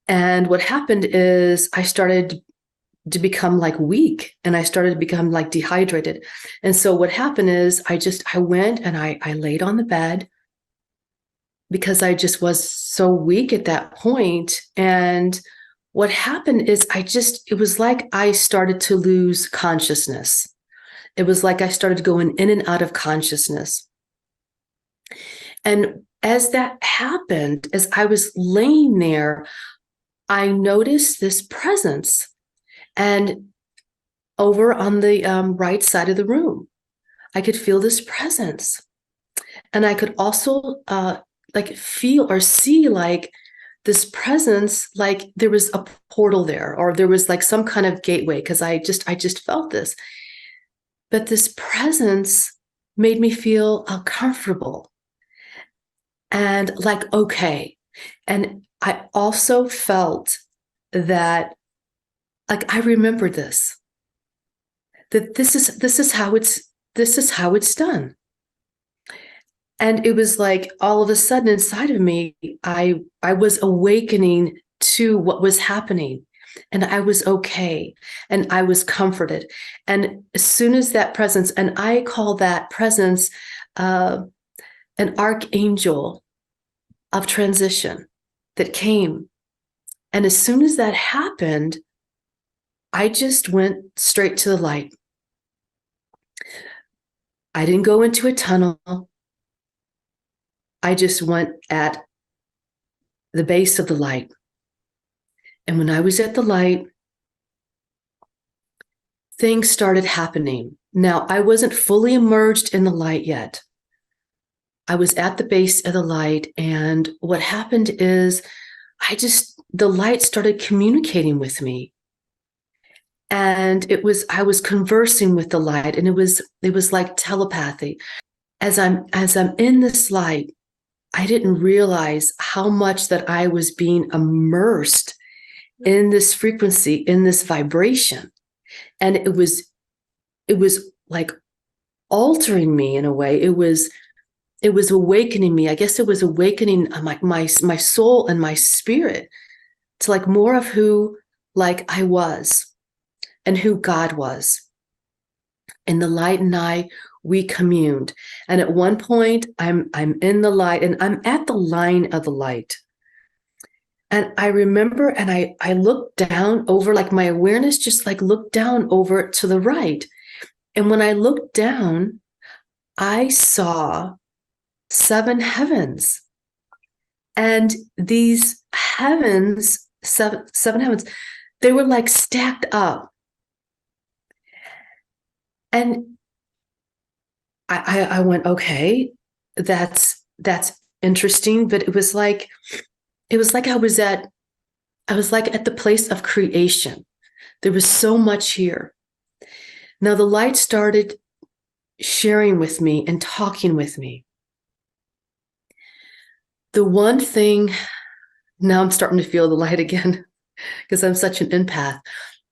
And what happened is I started to become like weak, and I started to become like dehydrated. And so what happened is I went and I laid on the bed because I just was so weak at that point. And what happened is it was like I started to lose consciousness. It was like I started going in and out of consciousness. And as that happened, as I was laying there, I noticed this presence. And over on the right side of the room, I could feel this presence. And I could also like feel or see like this presence, like there was a portal there, or there was like some kind of gateway, because I just felt this. But this presence made me feel comfortable and like okay. And I also felt that, like, I remember this, that this is how it's done. And it was like all of a sudden inside of me, I was awakening to what was happening, and I was okay, and I was comforted. And as soon as that presence, and I call that presence an archangel of transition that came. And as soon as that happened, I just went straight to the light. I didn't go into a tunnel. I just went at the base of the light. And when I was at the light, things started happening. Now, I wasn't fully immersed in the light yet. I was at the base of the light, and what happened is the light started communicating with me. And I was conversing with the light, and it was like telepathy. As I'm in this light, I didn't realize how much that I was being immersed in this frequency, in this vibration. And it was like altering me in a way. It was awakening me. I guess it was awakening my soul and my spirit to like more of who like I was and who God was. And the light and I, we communed. And at one point, I'm in the light, and I'm at the line of the light. And I remember, and I looked down over, like my awareness just like looked down over to the right. And when I looked down, I saw 7 heavens. And these heavens, seven heavens, they were like stacked up. And I went, okay, that's interesting. But it was like I was at the place of creation. There was so much here. Now the light started sharing with me and talking with me. The one thing, now I'm starting to feel the light again because I'm such an empath.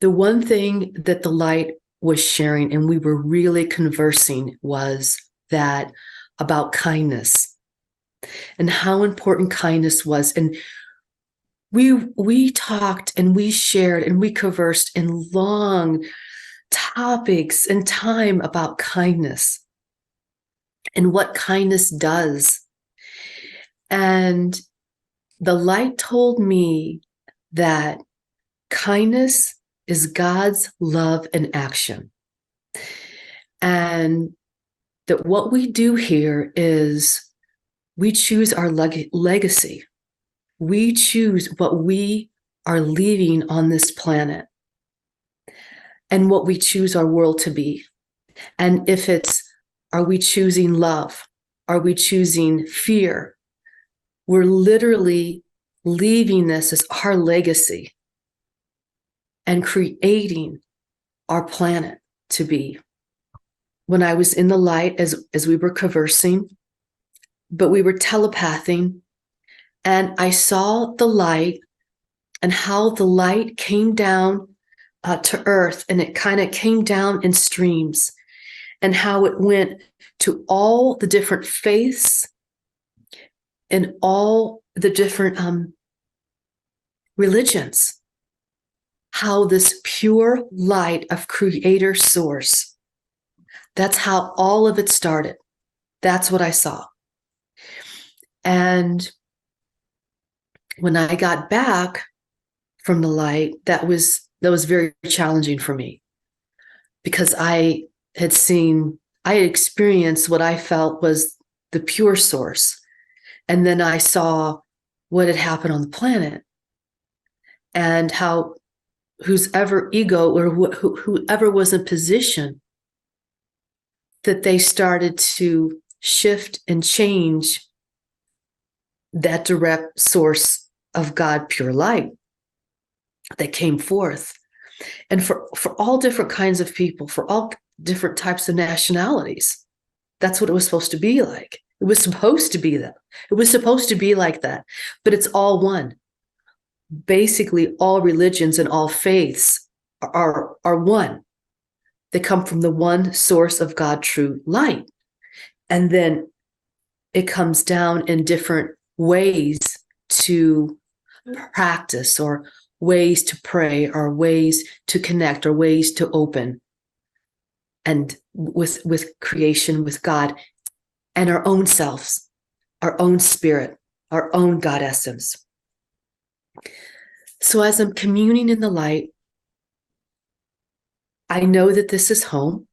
The one thing that the light was sharing, and we were really conversing, was that about kindness and how important kindness was. And we talked and we shared and we conversed in long topics and time about kindness and what kindness does. And the light told me that kindness is God's love in action. And that what we do here is we choose our legacy. We choose what we are leaving on this planet and what we choose our world to be. And if are we choosing love? Are we choosing fear? We're literally leaving this as our legacy and creating our planet to be. When I was in the light, as we were conversing, but we were telepathing, and I saw the light and how the light came down to earth, and it kind of came down in streams, and how it went to all the different faiths and all the different religions, how this pure light of creator source, that's how all of it started. That's what I saw. And when I got back from the light, that was very challenging for me, because I had experienced what I felt was the pure source. And then I saw what had happened on the planet, and how whoever ego or whoever was in position, that they started to shift and change that direct source of God, pure light that came forth. And for all different kinds of people, for all different types of nationalities, that's what it was supposed to be like. It was supposed to be that. It was supposed to be like that, but it's all one. Basically, all religions and all faiths are one. They come from the one source of God, true light. And then it comes down in different ways to practice, or ways to pray, or ways to connect, or ways to open, and with creation, with God, and our own selves, our own spirit, our own God essence. So as I'm communing in the light, I know that this is home.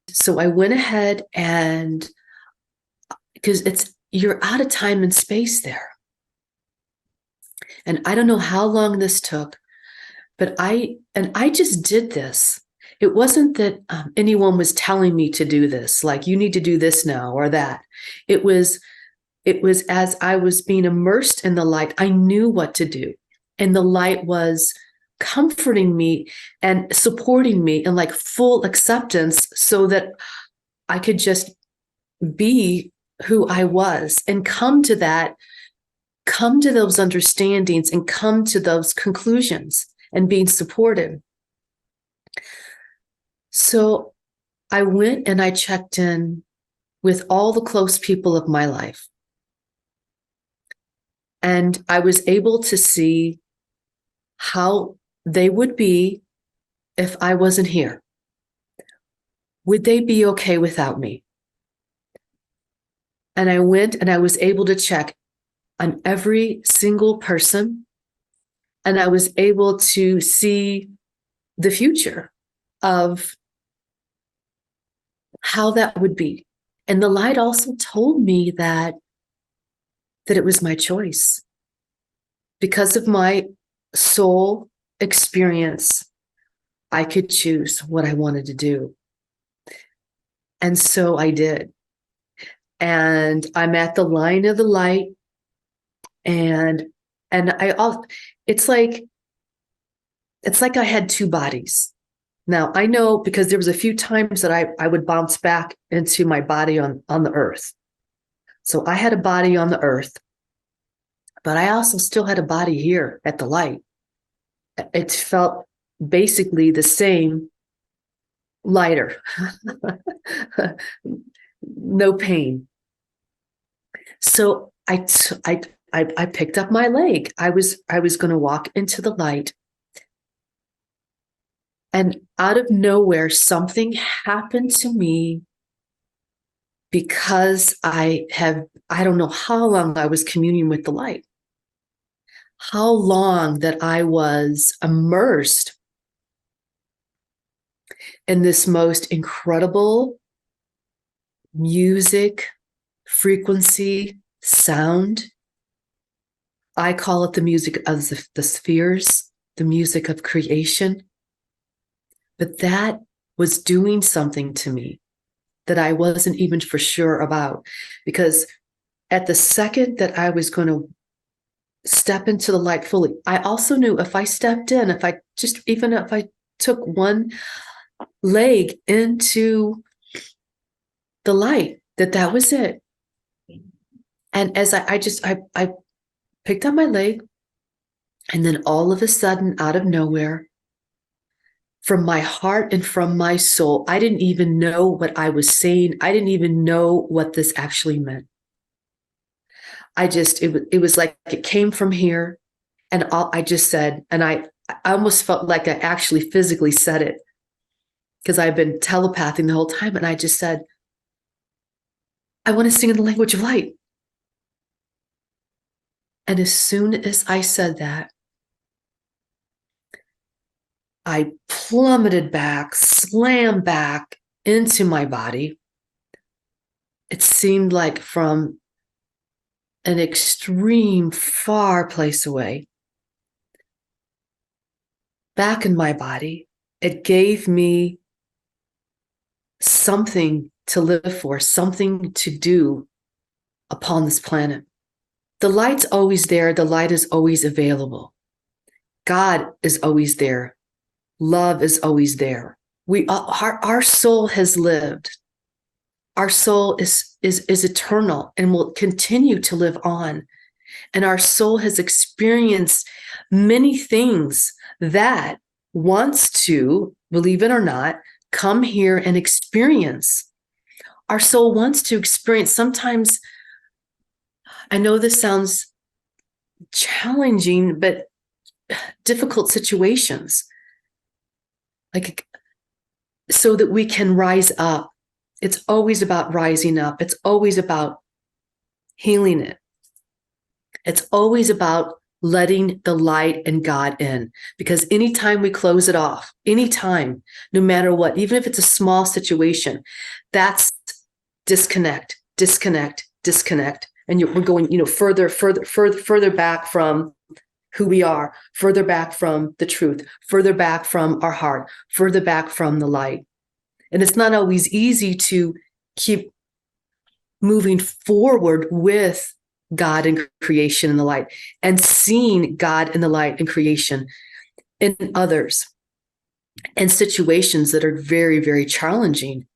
So I went ahead, and because you're out of time and space there. And I don't know how long this took, but I just did this. It wasn't that anyone was telling me to do this, like, you need to do this now or that. It was as I was being immersed in the light, I knew what to do. And the light was comforting me and supporting me in like full acceptance, so that I could just be who I was and come to those understandings and come to those conclusions and being supported. So I went and I checked in with all the close people of my life. And I was able to see how they would be if I wasn't here. Would they be okay without me? And I went and I was able to check on every single person, and I was able to see the future of how that would be. And the light also told me that it was my choice. Because of my soul experience, I could choose what I wanted to do. And so I did. And I'm at the line of the light, and it's like I had two bodies. Now I know, because there was a few times that I would bounce back into my body on the earth. So I had a body on the earth, but I also still had a body here at the light. It felt basically the same, lighter, no pain. So I picked up my leg. I was going to walk into the light. And out of nowhere, something happened to me, because I don't know how long I was communing with the light, how long that I was immersed in this most incredible music, frequency, sound. I call it the music of the spheres, the music of creation. But that was doing something to me that I wasn't even for sure about, because at the second that I was going to step into the light fully, I also knew if I stepped in, if I took one leg into the light, that was it. And as I picked up my leg, and then all of a sudden, out of nowhere, from my heart and from my soul, I didn't even know what I was saying. I didn't even know what this actually meant. It was like it came from here, And I just said, and I almost felt like I actually physically said it because I've been telepathing the whole time. And I just said, I want to sing in the language of light. And as soon as I said that, I plummeted back, slammed back into my body. It seemed like from an extreme far place away, back in my body. It gave me something to live for, something to do upon this planet. The light's always there. The light is always available. God is always there. Love is always there. Our soul has lived. Our soul is eternal and will continue to live on. And our soul has experienced many things that wants to, believe it or not, come here and experience. Our soul wants to experience. Sometimes, I know this sounds challenging, but difficult situations, like, so that we can rise up. It's always about rising up. It's always about healing it. It's always about letting the light and God in, because anytime we close it off, anytime, no matter what, even if it's a small situation, that's disconnect. And we're going, further back from who we are, further back from the truth, further back from our heart, further back from the light. And it's not always easy to keep moving forward with God and creation and the light, and seeing God and the light and creation in others and situations that are very, very challenging.